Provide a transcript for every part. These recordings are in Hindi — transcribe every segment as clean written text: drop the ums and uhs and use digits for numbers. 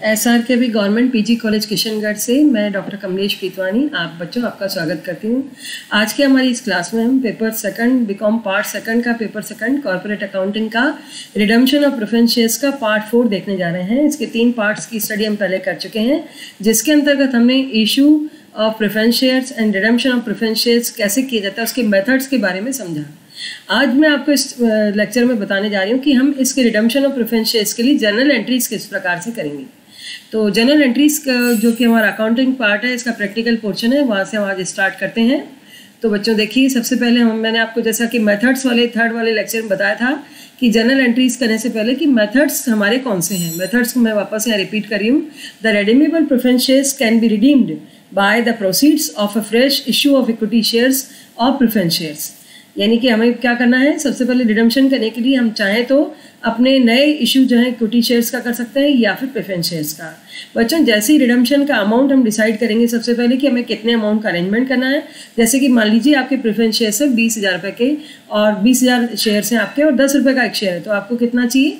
एसआर के भी गवर्नमेंट पीजी कॉलेज किशनगढ़ से मैं डॉक्टर कमलेश प्रीतवानी आप बच्चों आपका स्वागत करती हूँ। आज के हमारी इस क्लास में हम paper second BCom part second का पेपर सेकंड कॉर्पोरेट अकाउंटिंग का रिडम्पशन ऑफ प्रेफरेंस शेयर्स का पार्ट 4 देखने जा रहे हैं। इसके 3 पार्ट्स की स्टडी हम पहले कर चुके हैं, जिसके अंतर्गत हमने issue of preference shares and redemption of preference shares कैसे किया जाता है उसके मेथड्स के बारे में समझा। आज मैं आपको इस लेक्चर में बताने जा रही हूँ कि हम इसके रिडम्पशन ऑफ प्रेफरेंस शेयर्स के लिए जनरल एंट्रीज किस प्रकार से करेंगे। तो जनरल एंट्रीज का जो कि हमारा अकाउंटिंग पार्ट है, इसका प्रैक्टिकल पोर्शन है, वहाँ से हम आज स्टार्ट करते हैं। तो बच्चों देखिए, सबसे पहले मैंने आपको जैसा कि मेथड्स वाले थर्ड वाले लेक्चर में बताया था कि जनरल एंट्रीज करने से पहले कि मेथड्स हमारे कौन से हैं। मेथड्स को मैं वापस यहाँ रिपीट कर रही हूँ। The redeemable preference shares can be redeemed by the proceeds of a fresh issue of equity shares और प्रेफरेंस शेयर्स। यानी कि हमें क्या करना है, सबसे पहले रिडम्पशन करने के लिए हम चाहें तो अपने नए इशू जो है इक्विटी शेयर्स का कर सकते हैं या फिर प्रेफरेंस शेयर्स का। बच्चों जैसे ही रिडम्पशन का अमाउंट हम डिसाइड करेंगे सबसे पहले कि हमें कितने अमाउंट का अरेंजमेंट करना है। जैसे कि मान लीजिए आपके प्रेफरेंस शेयर्स है 20,000 रुपये के और 20,000 शेयर्स हैं आपके और 10 रुपये का एक शेयर है, तो आपको कितना चाहिए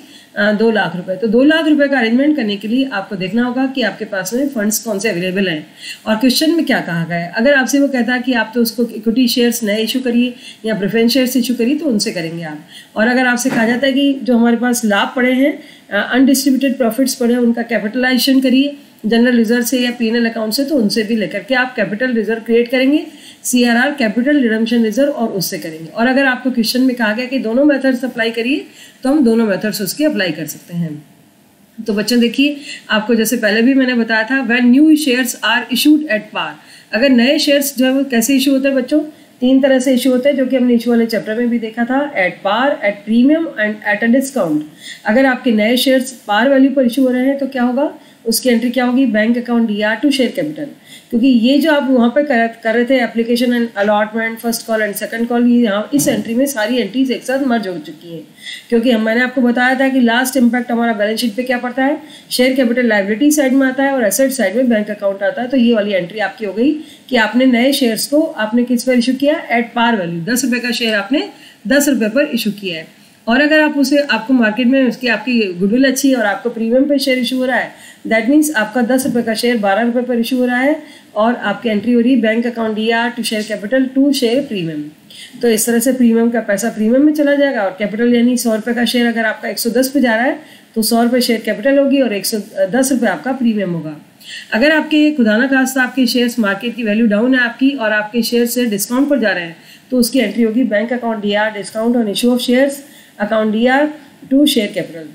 2 लाख रुपए। तो 2 लाख रुपए का अरेंजमेंट करने के लिए आपको देखना होगा कि आपके पास में फंड्स कौन से अवेलेबल हैं और क्वेश्चन में क्या कहा गया है। अगर आपसे वो कहता है कि आप तो उसको इक्विटी शेयर्स नए इशू करिए या प्रेफरेंस शेयर्स इशू करिए, तो उनसे करेंगे आप। और अगर आपसे कहा जाता है कि जो हमारे पास लाभ पड़े हैं, अनडिस्ट्रीब्यूटेड प्रॉफिट्स पड़े हैं, उनका कैपिटलाइजेशन करिए जनरल रिजर्व से या पीएनएल अकाउंट से, तो उनसे भी लेकर के आप कैपिटल रिजर्व क्रिएट करेंगे, सीआरआर कैपिटल रिडम्पशन रिजर्व, और उससे करेंगे। और अगर आपको क्वेश्चन में कहा गया कि दोनों मेथड्स अप्लाई करिए, तो हम दोनों मेथड्स उसके अप्लाई कर सकते हैं। तो बच्चों देखिए, आपको जैसे पहले भी मैंने बताया था, when new shares are issued at par. अगर नए शेयर्स जो है वो कैसे इशू होते हैं बच्चों, 3 तरह से इशू होते हैं, जो कि हमने इशू वाले चैप्टर में भी देखा था। At par, at premium and at a discount. अगर आपके नए शेयर्स पार वैल्यू पर इशू हो रहे हैं तो क्या होगा, उसकी एंट्री क्या होगी, bank account DR to share capital. क्योंकि ये जो आप वहाँ पे कर रहे थे application and allotment, first call and second call, ये यहाँ इस एंट्री में सारी एंट्रीज एक साथ मर्ज हो चुकी हैं। क्योंकि मैंने आपको बताया था कि लास्ट इम्पैक्ट हमारा बैलेंस शीट पे क्या पड़ता है, शेयर कैपिटल लायबिलिटी साइड में आता है और एसेट साइड में बैंक अकाउंट आता है। तो ये वाली एंट्री आपकी हो गई कि आपने नए शेयर्स को आपने किस पर इशू किया, एट पार वैल्यू। 10 रुपये का शेयर आपने 10 रुपये पर इशू किया है। और अगर आप उसे आपको मार्केट में उसकी आपकी गुडविल अच्छी है और आपको प्रीमियम पे शेयर इशू हो रहा है, दैट मीन्स आपका 10 रुपये का शेयर 12 रुपये पर इशू हो रहा है और आपकी एंट्री हो रही है bank account DR to share capital to share premium. तो इस तरह से प्रीमियम का पैसा प्रीमियम में चला जाएगा और कैपिटल यानी 100 रुपये का शेयर अगर आपका 110 पे जा रहा है तो 100 रुपये शेयर कैपिटल होगी और 110 रुपये आपका प्रीमियम होगा। अगर आपके खुदा ना खास्ता आपके शेयर्स मार्केट की वैल्यू डाउन है आपकी और आपके शेयर से डिस्काउंट पर जा रहे हैं, तो उसकी एंट्री होगी bank account DR discount on issue of shares account DR to share capital.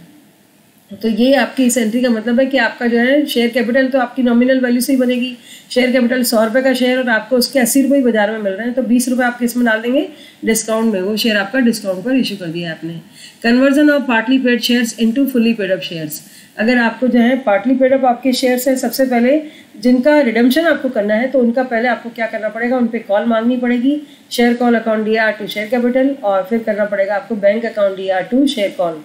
तो ये आपकी इस एंट्री का मतलब है कि आपका जो है शेयर कैपिटल तो आपकी नॉमिनल वैल्यू से ही बनेगी। शेयर कैपिटल 100 रुपये का शेयर और आपको उसके 80 रुपये बाजार में मिल रहे हैं, तो 20 रुपये आप किस में डाल देंगे, डिस्काउंट में। वो शेयर आपका डिस्काउंट पर इशू कर दिया आपने। Conversion of partly paid shares into fully paid up shares. अगर आपको जो है पार्टली पेड अप आपके शेयर्स हैं, सबसे पहले जिनका रिडम्पशन आपको करना है तो उनका पहले आपको क्या करना पड़ेगा, उन पर कॉल मांगनी पड़ेगी, share call account DR to share capital, और फिर करना पड़ेगा आपको bank account DR to share call.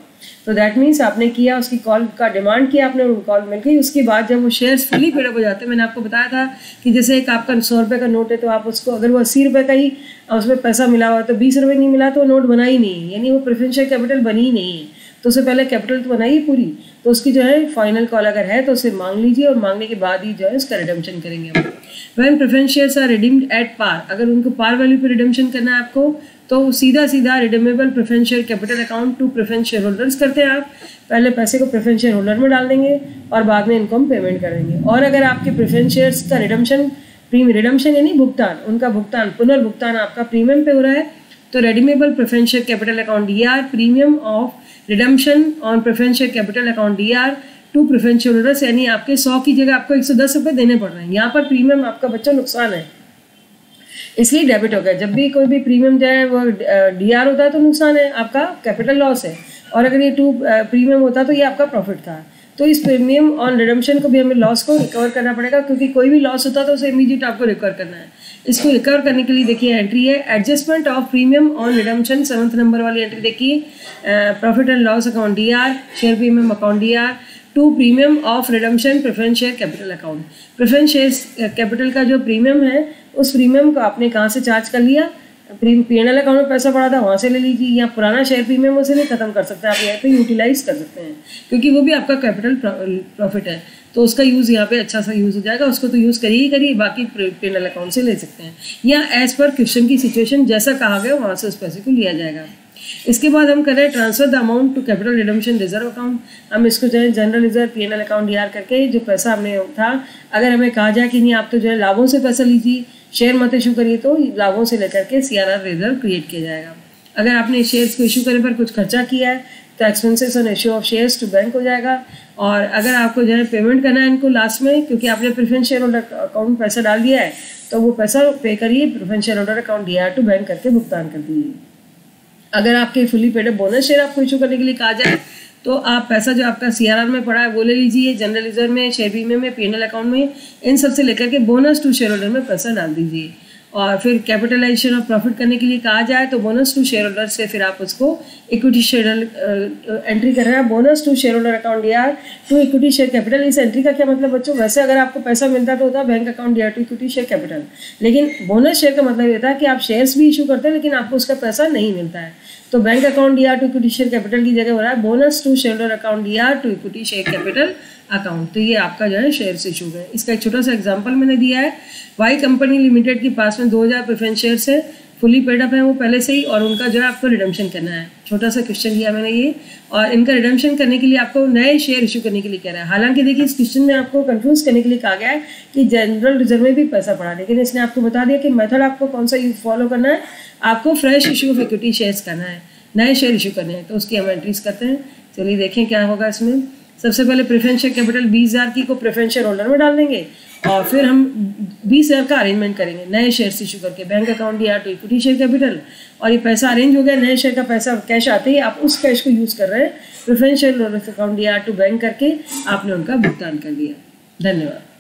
तो दैट मीन्स आपने किया, उसकी कॉल का डिमांड किया आपने, उनको कॉल मिल गई। उसके बाद जब वो शेयर्स फुली पेड अप हो जाते हैं, मैंने आपको बताया था कि जैसे एक आपका 100 रुपये का नोट है तो आप उसको अगर वो 80 रुपये का ही उसमें पैसा मिला हुआ तो 20 रुपये नहीं मिला तो वो नोट बना ही नहीं है, यानी वो प्रेफरेंस शेयर कैपिटल बनी ही नहीं है। तो उससे पहले कैपिटल तो बनाइए पूरी, तो उसकी जो है फाइनल कॉल अगर है तो उसे मांग लीजिए और मांगने के बाद ही जो है उसका रिडम्पशन करेंगे हम। When preference shares are redeemed at par, अगर उनको पार वैल्यू पे रिडम्पशन करना है आपको, तो सीधा redeemable preference share capital account to preference share holders करते हैं आप। पहले पैसे को प्रेफरेंस शेयर होल्डर में डाल देंगे और बाद में इनको हम पेमेंट करेंगे। और अगर आपके प्रेफरेंस शेयर्स का रिडम्पशन यानी भुगतान, उनका भुगतान पुनर्भुगतान आपका प्रीमियम पे हो रहा है, तो redeemable preference share capital account DR premium of redemption on preference share capital account DR to preference share holders, यानी आपके 100 की जगह आपको 110 रुपये देने पड़ रहे हैं। यहाँ पर प्रीमियम आपका बच्चा नुकसान है, इसलिए डेबिट हो गया। जब भी कोई भी प्रीमियम जो है वो डीआर होता है तो नुकसान है, आपका कैपिटल लॉस है, और अगर ये प्रीमियम होता तो ये आपका प्रॉफिट था। तो इस प्रीमियम ऑन रिडम्पशन को भी हमें लॉस को रिकवर करना पड़ेगा, क्योंकि कोई भी लॉस होता तो उसे इमीडिएट आपको रिकवर करना है। इसको रिकवर करने के लिए देखिए एंट्री है adjustment of premium on redemption, 7th number वाली एंट्री देखिए, profit and loss account DR, share premium account DR to premium of redemption preference share capital account. Preference share capital का जो प्रीमियम है, उस प्रीमियम को आपने कहाँ से चार्ज कर लिया, P&L अकाउंट में पैसा पड़ा था वहाँ से ले लीजिए, या पुराना शेयर प्रीमियम उसे नहीं खत्म कर सकते, आप यहाँ पे यूटिलाइज कर सकते हैं क्योंकि वो भी आपका कैपिटल प्रॉफिट है, तो उसका यूज़ यहाँ पे अच्छा सा यूज़ हो जाएगा, उसको तो यूज़ करिए, बाकी P&L अकाउंट से ले सकते हैं, या एज़ पर क्वेश्चन की सिचुएशन जैसा कहा गया वहाँ से उस पैसे को लिया जाएगा। इसके बाद हम कर रहे हैं transfer the amount to capital redemption reserve account. हम इसको जो है general reserve P&L account DR करके जो पैसा हमने था, अगर हमें कहा जाए कि नहीं आप तो जो है लाभों से पैसा लीजिए, शेयर मत इशू करिए, तो लाभों से लेकर के CRR रिजर्व क्रिएट किया जाएगा। अगर आपने शेयर्स को इशू करने पर कुछ खर्चा किया है तो expenses on issue of shares to bank हो जाएगा। और अगर आपको जो है पेमेंट करना है इनको लास्ट में, क्योंकि आपने प्रेफरेंस शेयर होल्डर अकाउंट पैसा डाल दिया है, तो वो पैसा पे करिए, preference share holder account DR to bank करके भुगतान कर दीजिए। अगर आपके फुली पेड बोनस शेयर आपको इशू करने के लिए कहा जाए तो आप पैसा जो आपका CRR में पड़ा है वो ले लीजिए, जनरल रिजर्व में, शेयर बीमे में, P&L अकाउंट में, इन सब से लेकर के बोनस टू शेयर होल्डर में पैसा डाल दीजिए। और फिर कैपिटलाइजेशन ऑफ प्रॉफिट करने के लिए कहा जाए तो बोनस टू शेयर होल्डर से फिर आप उसको इक्विटी शेयर एंट्री कर रहे हैं, bonus to share holder account DR to equity share capital. इस एंट्री का क्या मतलब बच्चों, वैसे अगर आपको पैसा मिलता तो होता bank account DR to equity share capital, लेकिन बोनस शेयर का मतलब ये था कि आप शेयर्स भी इशू करते हैं लेकिन आपको उसका पैसा नहीं मिलता है, तो bank account DR to equity share capital की जगह हो रहा है bonus to share holder account DR to equity share capital account. तो ये आपका जो है शेयर्स इशू है। इसका एक छोटा सा एग्जांपल मैंने दिया है। वाई कंपनी लिमिटेड के पास में 2000 प्रेफरेंस शेयर्स है, फुली पेड अप है वो पहले से ही, और उनका जो है आपको रिडम्पशन करना है। छोटा सा क्वेश्चन दिया मैंने ये, और इनका रिडम्पशन करने के लिए आपको नए शेयर इशू करने के लिए कह रहा है। हालांकि देखिए इस क्वेश्चन में आपको कंफ्यूज करने के लिए कहा गया है कि जनरल रिजर्व में भी पैसा पड़ा, लेकिन इसने आपको बता दिया कि मेथड आपको कौन सा फॉलो करना है, आपको fresh issue of equity shares करना है, नए शेयर इशू करने हैं। तो उसकी हम एंट्रीज करते हैं, चलिए देखें क्या होगा इसमें। सबसे पहले प्रेफरेंस शेयर कैपिटल 20,000 की को प्रेफरेंस शेयर होल्डर में डाल देंगे, और फिर हम 20,000 का अरेंजमेंट करेंगे नए शेयर्स इशू करके, bank account DR to equity share capital. और ये पैसा अरेंज हो गया, नए शेयर का पैसा कैश आते ही आप उस कैश को यूज़ कर रहे हैं, preference share holder account DR to bank करके आपने उनका भुगतान कर दिया। धन्यवाद।